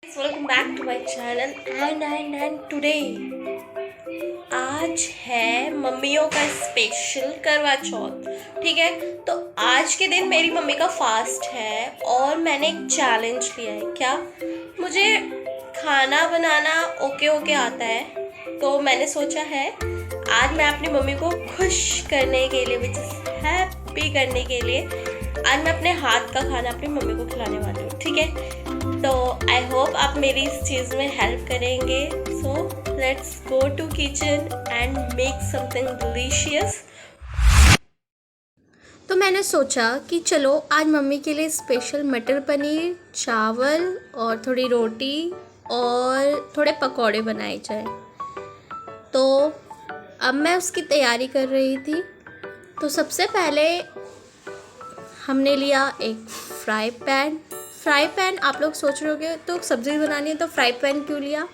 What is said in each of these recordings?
Welcome back to my channel and today आज है मम्मियों का स्पेशल करवा चौथ। ठीक है, तो आज के दिन मेरी मम्मी का फास्ट है और मैंने एक चैलेंज लिया है। क्या? मुझे खाना बनाना ओके आता है, तो मैंने सोचा है आज मैं अपनी मम्मी को खुश करने के लिए, विच इज़ हैप्पी करने के लिए, आज मैं अपने हाथ का खाना अपनी मम्मी को खिलाने वाली हूँ। ठीक है, तो आई होप आप मेरी इस चीज़ में हेल्प करेंगे। So let's go to kitchen and make something delicious. तो मैंने सोचा कि चलो आज मम्मी के लिए स्पेशल मटर पनीर, चावल और थोड़ी रोटी और थोड़े पकौड़े बनाए जाए। तो अब मैं उसकी तैयारी कर रही थी। तो सबसे पहले हमने लिया एक फ्राई पैन। आप लोग सोच रहे होंगे तो सब्ज़ी बनानी है तो फ्राई पैन क्यों लिया?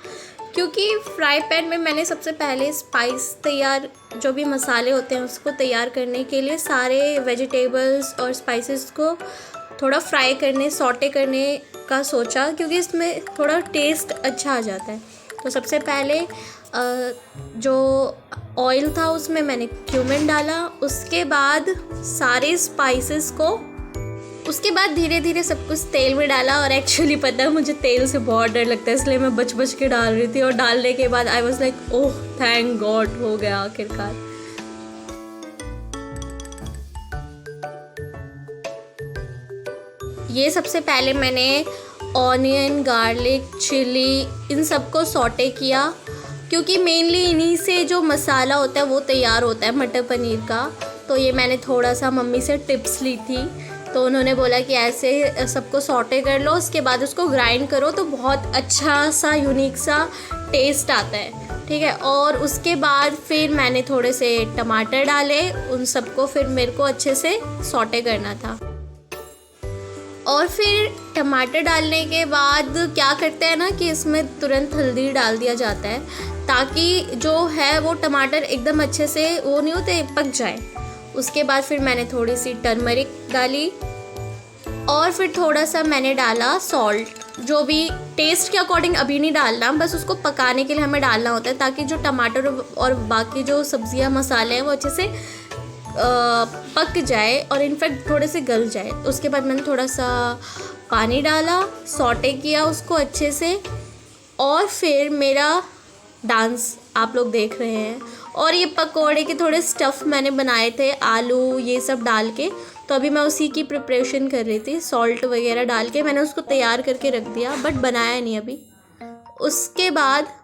क्योंकि फ्राई पैन में मैंने सबसे पहले स्पाइस तैयार, जो भी मसाले होते हैं उसको तैयार करने के लिए सारे वेजिटेबल्स और स्पाइसेस को थोड़ा फ्राई करने, सॉटे करने का सोचा, क्योंकि इसमें थोड़ा टेस्ट अच्छा आ जाता है। तो सबसे पहले जो ऑयल था उसमें मैंने क्यूमिन डाला, उसके बाद सारे स्पाइसेस को, उसके बाद धीरे धीरे सब कुछ तेल में डाला। और एक्चुअली पता है मुझे तेल से बहुत डर लगता है, इसलिए मैं बच के डाल रही थी। और डालने के बाद I was like oh thank God, हो गया आखिरकार। ये सबसे पहले मैंने ऑनियन, गार्लिक, चिली इन सबको सॉटे किया, क्योंकि मेनली इन्हीं से जो मसाला होता है वो तैयार होता है मटर पनीर का। तो ये मैंने थोड़ा सा मम्मी से टिप्स ली थी, तो उन्होंने बोला कि ऐसे सबको सॉटे कर लो, उसके बाद उसको ग्राइंड करो तो बहुत अच्छा सा यूनिक सा टेस्ट आता है। ठीक है, और उसके बाद फिर मैंने थोड़े से टमाटर डाले, उन सबको फिर मेरे को अच्छे से सॉटे करना था। और फिर टमाटर डालने के बाद क्या करते हैं ना कि इसमें तुरंत हल्दी डाल दिया जाता है, ताकि जो है वो टमाटर एकदम अच्छे से वो नहीं होते, पक जाए। उसके बाद फिर मैंने थोड़ी सी टर्मरिक डाली और फिर थोड़ा सा मैंने डाला सॉल्ट, जो भी टेस्ट के अकॉर्डिंग अभी नहीं डालना, बस उसको पकाने के लिए हमें डालना होता है, ताकि जो टमाटर और बाकी जो सब्जियां, मसाले हैं वो अच्छे से पक जाए और इनफैक्ट थोड़े से गल जाए। उसके बाद मैंने थोड़ा सा पानी डाला, सॉटे किया उसको अच्छे से, और फिर मेरा डांस आप लोग देख रहे हैं। और ये पकोड़े के थोड़े स्टफ़ मैंने बनाए थे, आलू ये सब डाल के, तो अभी मैं उसी की प्रिपरेशन कर रही थी। सॉल्ट वगैरह डाल के मैंने उसको तैयार करके रख दिया, बट बनाया नहीं अभी। उसके बाद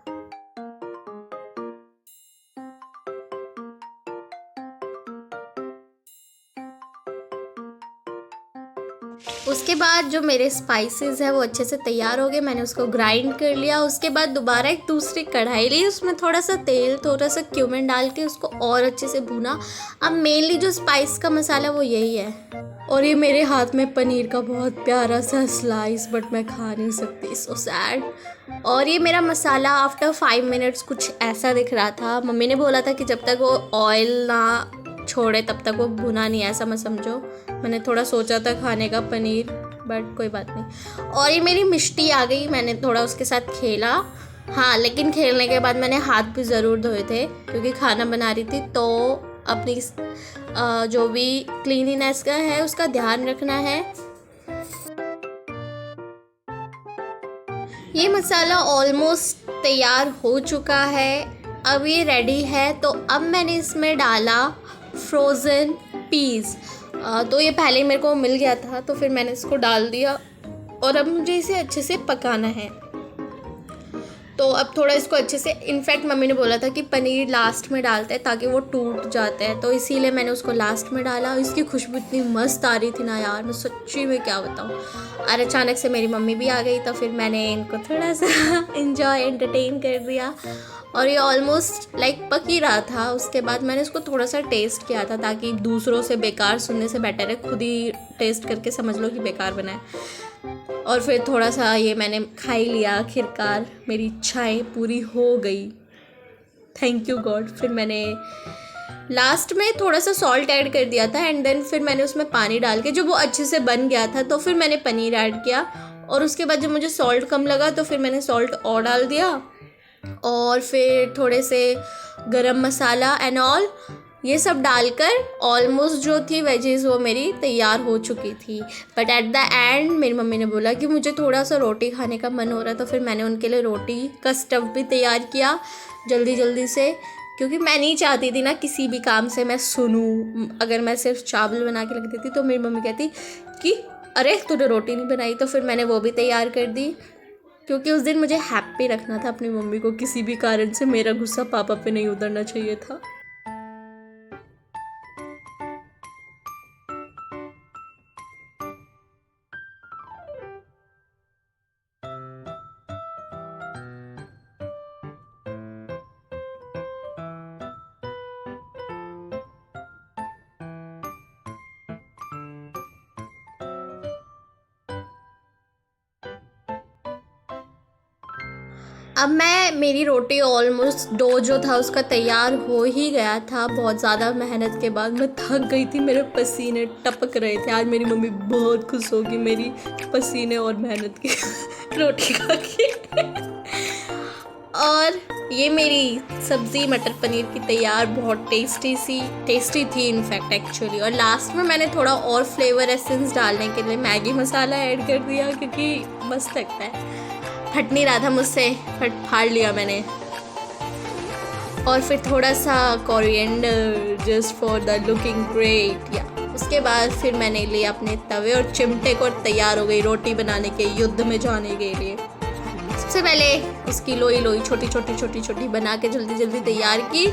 जो मेरे स्पाइसेस है वो अच्छे से तैयार हो गए, मैंने उसको ग्राइंड कर लिया। उसके बाद दोबारा एक दूसरी कढ़ाई ली, उसमें थोड़ा सा तेल, थोड़ा सा क्यूमिन डाल के उसको और अच्छे से भूना। अब मेनली जो स्पाइस का मसाला वो यही है। और ये मेरे हाथ में पनीर का बहुत प्यारा सा स्लाइस, बट मैं खा नहीं सकती, सो सैड। और ये मेरा मसाला आफ्टर 5 मिनट्स कुछ ऐसा दिख रहा था। मम्मी ने बोला था कि जब तक वो ऑयल ना छोड़े तब तक वो भुना नहीं, ऐसा मत समझो। मैंने थोड़ा सोचा था खाने का पनीर, बट कोई बात नहीं। और ये मेरी मिष्टी आ गई, मैंने थोड़ा उसके साथ खेला। हाँ, लेकिन खेलने के बाद मैंने हाथ भी ज़रूर धोए थे, क्योंकि खाना बना रही थी, तो अपनी जो भी क्लीनिनेस का है उसका ध्यान रखना है। ये मसाला ऑलमोस्ट तैयार हो चुका है, अब ये रेडी है। तो अब मैंने इसमें डाला फ्रोज़न पीस। तो ये पहले ही मेरे को मिल गया था, तो फिर मैंने इसको डाल दिया और अब मुझे इसे अच्छे से पकाना है। तो अब थोड़ा इसको अच्छे से, इनफैक्ट मम्मी ने बोला था कि पनीर लास्ट में डालते हैं ताकि वो टूट जाता है, तो इसीलिए मैंने उसको लास्ट में डाला। इसकी खुशबू इतनी मस्त आ रही थी ना यार, मैं सच्ची में क्या बताऊँ। और अचानक से मेरी मम्मी भी आ गई, तो फिर मैंने इनको थोड़ा सा इंजॉय, एंटरटेन कर दिया। और ये ऑलमोस्ट लाइक पक ही रहा था। उसके बाद मैंने इसको थोड़ा सा टेस्ट किया था, ताकि दूसरों से बेकार सुनने से बेटर है खुद ही टेस्ट करके समझ लो कि बेकार बना है। और फिर थोड़ा सा ये मैंने खा ही लिया आखिरकार, मेरी इच्छाएं पूरी हो गई, थैंक यू गॉड। फिर मैंने लास्ट में थोड़ा सा सॉल्ट ऐड कर दिया था, एंड देन फिर मैंने उसमें पानी डाल के, जो वो अच्छे से बन गया था, तो फिर मैंने पनीर ऐड किया और उसके बाद जब मुझे सॉल्ट कम लगा तो फिर मैंने सॉल्ट और डाल दिया, और फिर थोड़े से गरम मसाला एंड ऑल ये सब डालकर ऑलमोस्ट जो थी वेजेस वो मेरी तैयार हो चुकी थी। बट एट द एंड मेरी मम्मी ने बोला कि मुझे थोड़ा सा रोटी खाने का मन हो रहा था, फिर मैंने उनके लिए रोटी का स्टफ़ भी तैयार किया जल्दी जल्दी से, क्योंकि मैं नहीं चाहती थी ना किसी भी काम से मैं सुनूं। अगर मैं सिर्फ चावल बना के रख देती तो मेरी मम्मी कहती कि अरे तूने रोटी नहीं बनाई, तो फिर मैंने वो भी तैयार कर दी, क्योंकि उस दिन मुझे हैप्पी रखना था अपनी मम्मी को, किसी भी कारण से मेरा गुस्सा पापा पे नहीं उतरना चाहिए था। अब मेरी रोटी ऑलमोस्ट डो जो था उसका तैयार हो ही गया था। बहुत ज़्यादा मेहनत के बाद मैं थक गई थी, मेरे पसीने टपक रहे थे। आज मेरी मम्मी बहुत खुश होगी मेरी पसीने और मेहनत की रोटी खा के। और ये मेरी सब्ज़ी मटर पनीर की तैयार, बहुत टेस्टी थी इनफैक्ट एक्चुअली। और लास्ट में मैंने थोड़ा और फ्लेवर एसेंस डालने के लिए मैगी मसाला ऐड कर दिया, क्योंकि मस्त लगता है। फट नहीं रहा था मुझसे, फाड़ लिया मैंने। और फिर थोड़ा सा coriander just for the looking great या। उसके बाद फिर मैंने लिया अपने तवे और चिमटे को, तैयार हो गई रोटी बनाने के युद्ध में जाने के लिए। सबसे पहले उसकी लोई छोटी बना के जल्दी तैयार की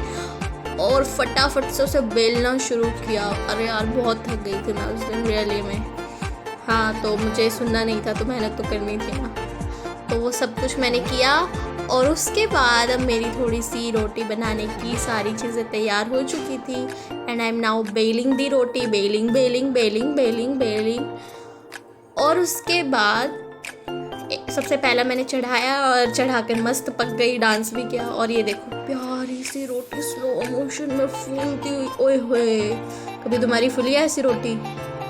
और फटाफट से उसे बेलना शुरू किया। अरे यार बहुत थक गई थी मैं उस दिन रियली में। हाँ, तो मुझे सुनना नहीं था तो मेहनत तो करनी थी ना, तो वो सब कुछ मैंने किया। और उसके बाद अब मेरी थोड़ी सी रोटी बनाने की सारी चीज़ें तैयार हो चुकी थी एंड आई एम नाउ बेलिंग दी रोटी, बेलिंग। और उसके बाद सबसे पहला मैंने चढ़ाया और चढ़ा कर मस्त पक गई, डांस भी किया। और ये देखो प्यारी सी रोटी स्लो मोशन में फूलती हुई, ओए होए, कभी तुम्हारी फूली है ऐसी रोटी?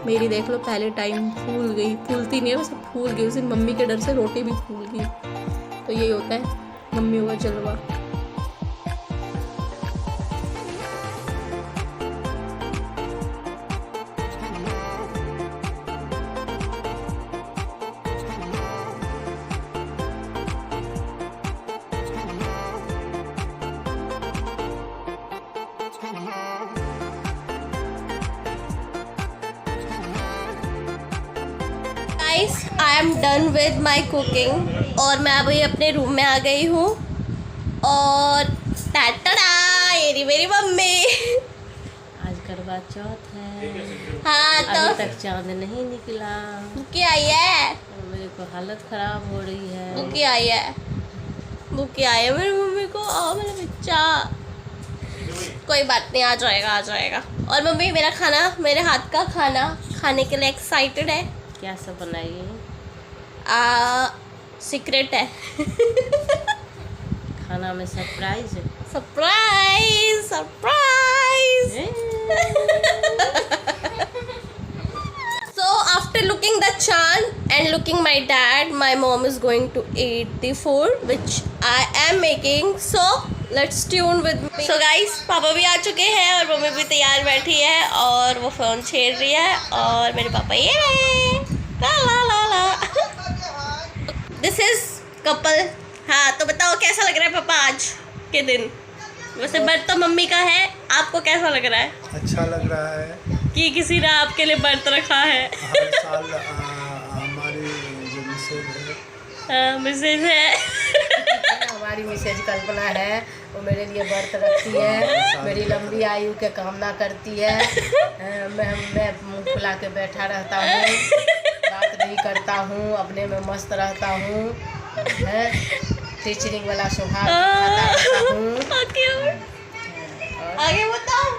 मेरी देख लो पहले टाइम फूल गई, फूलती नहीं है बस फूल गई। उस दिन मम्मी के डर से रोटी भी फूल गई। तो यही होता है मम्मियों का जलवा। I am done with my cooking और मैं अभी अपने रूम में आ गई हूँ। और टाटा ये मेरी मम्मी। आज करवा चौथ है। हाँ, तो अभी तक चांद नहीं निकला। बुकी आई है, मेरे को हालत खराब हो रही है। बुकी आई है मेरी मम्मी को। आओ मेरा बच्चा, कोई बात नहीं, आ जाएगा। और मम्मी मेरा खाना, मेरे हाथ का खाना खाने के लिए एक्साइटेड है। क्या सब बनाइए? सीक्रेट है। खाना में सरप्राइज है। Surprise. So after looking the chand and looking my dad, my mom is going to eat the food which I am making. So let's tune with me. So guys, पापा भी आ चुके हैं और mummy भी तैयार बैठी है और वो फ़ोन छेड़ रही है। और मेरे पापा ये रहे ला। This is couple। हाँ, तो बताओ कैसा लग रहा है पापा आज के दिन? वैसे बर्थ तो मम्मी का है, आपको कैसा लग रहा है? अच्छा लग रहा है कि किसी ने आपके लिए व्रत रखा है। हर साल हमारी जो मिसेज है हमारी मिसेज कल्पना है, वो मेरे लिए व्रत रखती है, मेरी लंबी आयु के कामना करती है। मैं मुँह फुला के बैठा रहता हूँ, बात नहीं करता हूँ, अपने में मस्त रहता हूँ, टीचरिंग वाला स्वभाव दिखाता हूँ। आगे बताओ।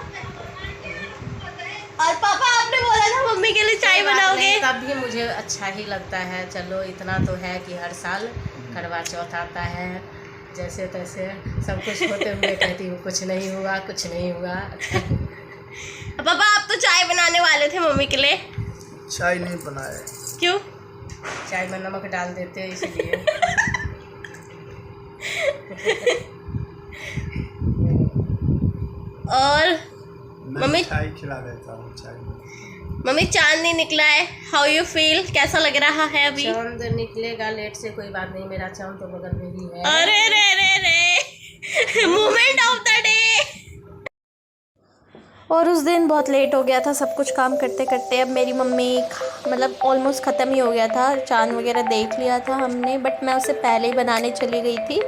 और पापा आपने बोला था मम्मी के लिए चाय बनाओगे। तब भी मुझे अच्छा ही लगता है। चलो इतना तो है कि हर साल करवा चौथ आता है, जैसे तैसे सब कुछ होते हुए कहती हूँ कुछ नहीं हुआ। अच्छा पापा आप तो चाय बनाने वाले थे मम्मी के लिए। चाय नहीं बनाए। क्यों? चाय में नमक डाल देते हैं इसलिए। और मम्मी चाय खिला देता हूँ चाय में। मम्मी चांद नहीं निकला है, हाउ यू फील, कैसा लग रहा है अभी? चांद निकलेगा लेट से, कोई बात नहीं, मेरा चांद तो बगल में ही है। अरे रे रे रे मोमेंट ऑफ द डे। और उस दिन बहुत लेट हो गया था सब कुछ काम करते करते। अब मेरी मम्मी मतलब ऑलमोस्ट ख़त्म ही हो गया था, चांद वगैरह देख लिया था हमने, बट मैं उससे पहले ही बनाने चली गई थी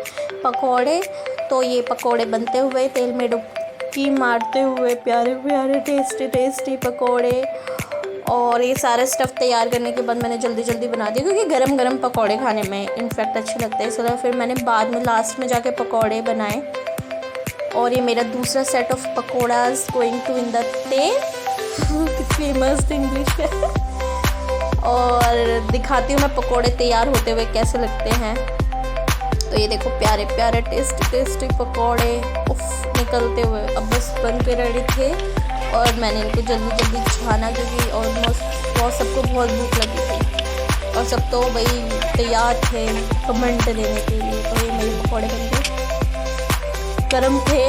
पकोड़े। तो ये पकोड़े बनते हुए तेल में डुबकी मारते हुए प्यारे प्यारे टेस्टी टेस्टी पकोड़े। और ये सारा स्टफ़ तैयार करने के बाद मैंने जल्दी जल्दी बना दिया, क्योंकि गरम गरम पकोड़े खाने में इनफैक्ट अच्छे लगते हैं, इसलिए फिर मैंने बाद में लास्ट में जाके पकोड़े बनाए। और ये मेरा दूसरा set of pakodas going to in the tel. कितनी मस्त इंग्लिश है। और दिखाती हूँ मैं पकोड़े तैयार होते हुए कैसे लगते हैं। तो ये देखो प्यारे प्यारे टेस्टी टेस्टी पकोड़े उफ निकलते हुए अब बस बन के रेडी थे। और मैंने इनको जल्दी जल्दी छाना, क्योंकि ऑलमोस्ट बहुत सबको बहुत भूख लगी थी और सब तो भाई तैयार थे कमेंट देने के लिए। तो ये मेरे पकोड़े बन गए, गर्म थे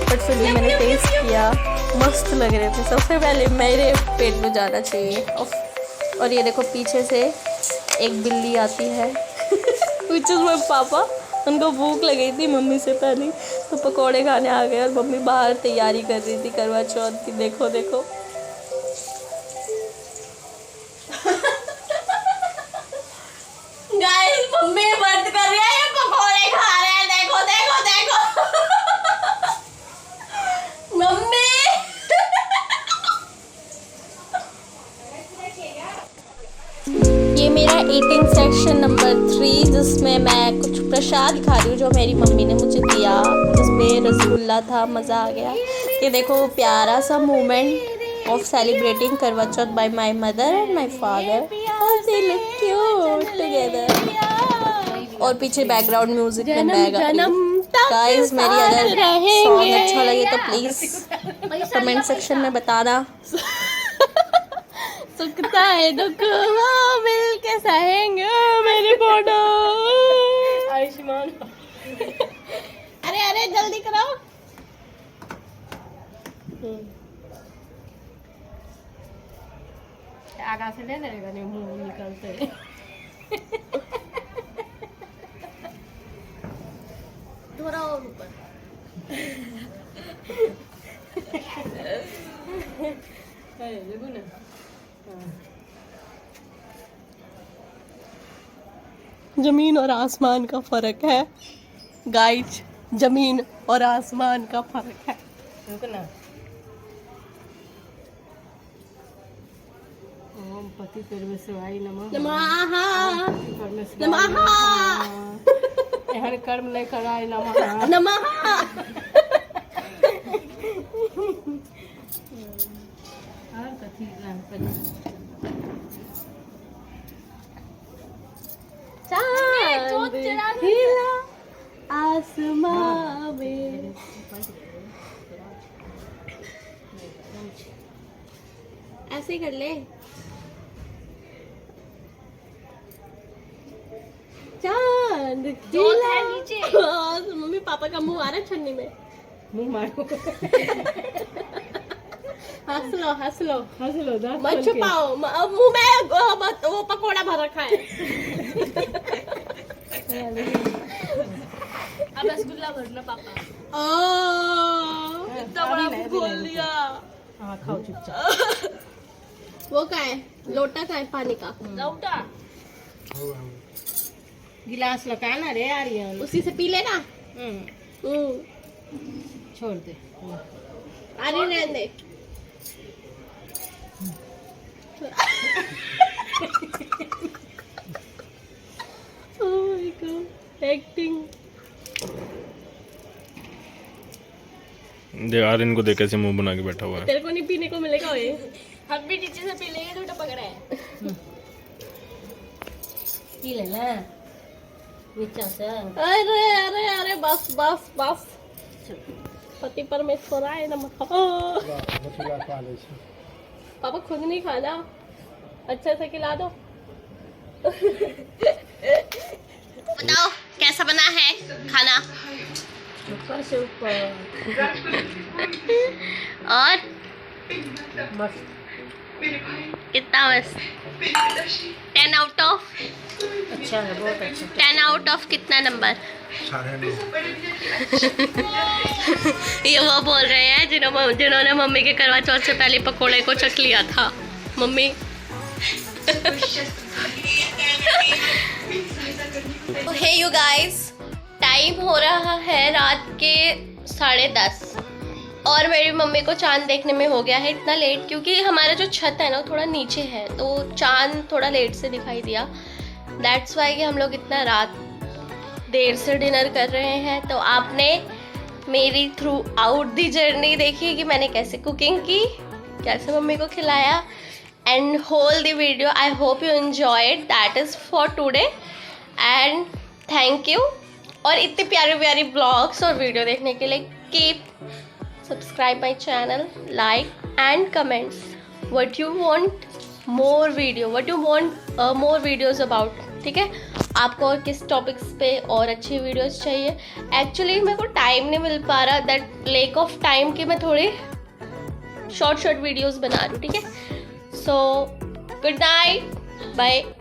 बट फिर भी मैंने टेस्ट किया, मस्त लग रहे थे। सबसे पहले मेरे पेट में जाना चाहिए। और ये देखो पीछे से एक बिल्ली आती है विच इज़ माय पापा। उनको भूख लगी थी मम्मी से पहले, तो पकोड़े खाने आ गए और मम्मी बाहर तैयारी कर रही थी करवा चौथ की। देखो देखो गाइस मम्मी बंद कर रही है, ये पकोड़े खा रहे हैं। देखो देखो देखो मम्मी ये मेरा ईटिंग सेक्शन नंबर 3, जिसमें मैं कुछ प्रसाद खा रही हूँ जो मेरी मम्मी ने मुझे दिया, जिसमें रसगुल्ला था, मज़ा आ गया। ये देखो प्यारा सा moment of celebrating Karwa Chauth by my mother and my father. They look cute together. और पीछे बैकग्राउंड म्यूजिक में गाइस मेरी अगर सॉन्ग अच्छा लगे तो प्लीज़ कमेंट सेक्शन में बताना। सुखता है दुख हाँ मिल के सहेंगे मेरी फोटो आयुष्मान। अरे अरे जल्दी करो। आगा से ले लेगा नहीं, मुंह निकलते। थोड़ा और ऊपर। देखो ना जमीन और आसमान का फर्क है गाइस, जमीन और आसमान का फर्क है। रुको ना। ओम पति परमेश्वराय नमः। नमः परमेश्वराय नमः। एहन कर्म नहीं कराय नमः। नमः। और कथी चांद हिला आसमां में। ऐसे ही कर ले। चांद हिला नीचे। मम्मी पापा का मुंह आ रहा है छन्नी में। मुंह मारो। हंस लो हंस लो हंस लो दांत मत खोल के। छुपाओ, मुंह में वो पकोड़ा भर रखा है। अब रसगुल्ला भरना पापा। इतना बड़ा मुंह खोल दिया। हाँ खाओ चुपचाप। वो क्या है, लोटा का है पानी का लोटा, गिलास लगा ना रे आर्यन, उसी से पी लेना। छोड़ दे। आर्यन रहने दे। एक्टिंग दे आर्यन को देख कैसे मुंह बना के बैठा हुआ है। तेरे को नहीं पीने को मिलेगा ये, हम भी नीचे से पी लेंगे। तो टपक रहा है। पी ले ना नीचा से। अरे अरे अरे बस बस बस। पति परमेश्वर आए नमः। पापा खुद नहीं खाना, अच्छे से खिला दो। बताओ कैसा बना है खाना? ऊपर से ऊपर और मस्त। कितना मस्त? 10 आउट ऑफ अच्छा है, बहुत अच्छा। 10 आउट ऑफ कितना नंबर? 9.5। ये वो बोल रहे हैं जिन्होंने मम्मी के करवा चौथ से पहले पकोड़े को चख लिया था। Mummy hey you guys, time हो रहा है रात के 10:30 और मेरी मम्मी को चांद देखने में हो गया है इतना लेट, क्योंकि हमारा जो छत है ना वो थोड़ा नीचे है, तो चांद थोड़ा लेट से दिखाई दिया। दैट्स वाई कि हम लोग इतना रात देर से डिनर कर रहे हैं। तो आपने मेरी थ्रू आउट दी जर्नी देखी कि मैंने कैसे कुकिंग की, कैसे मम्मी को खिलाया, and whole the video. I hope you enjoyed. That is for today and thank you. और इतने प्यारे प्यारे ब्लॉग्स और वीडियो देखने के लिए keep subscribe my channel, like and comments what you want more video, what you want more videos about. ठीक है, आपको और किस टॉपिक्स पे और अच्छी वीडियोस चाहिए। एक्चुअली मेरे को टाइम नहीं मिल पा रहा, दैट लेक ऑफ टाइम कि मैं थोड़ी शॉर्ट वीडियोस बना रही हूँ। ठीक है, सो गुड नाइट, बाय।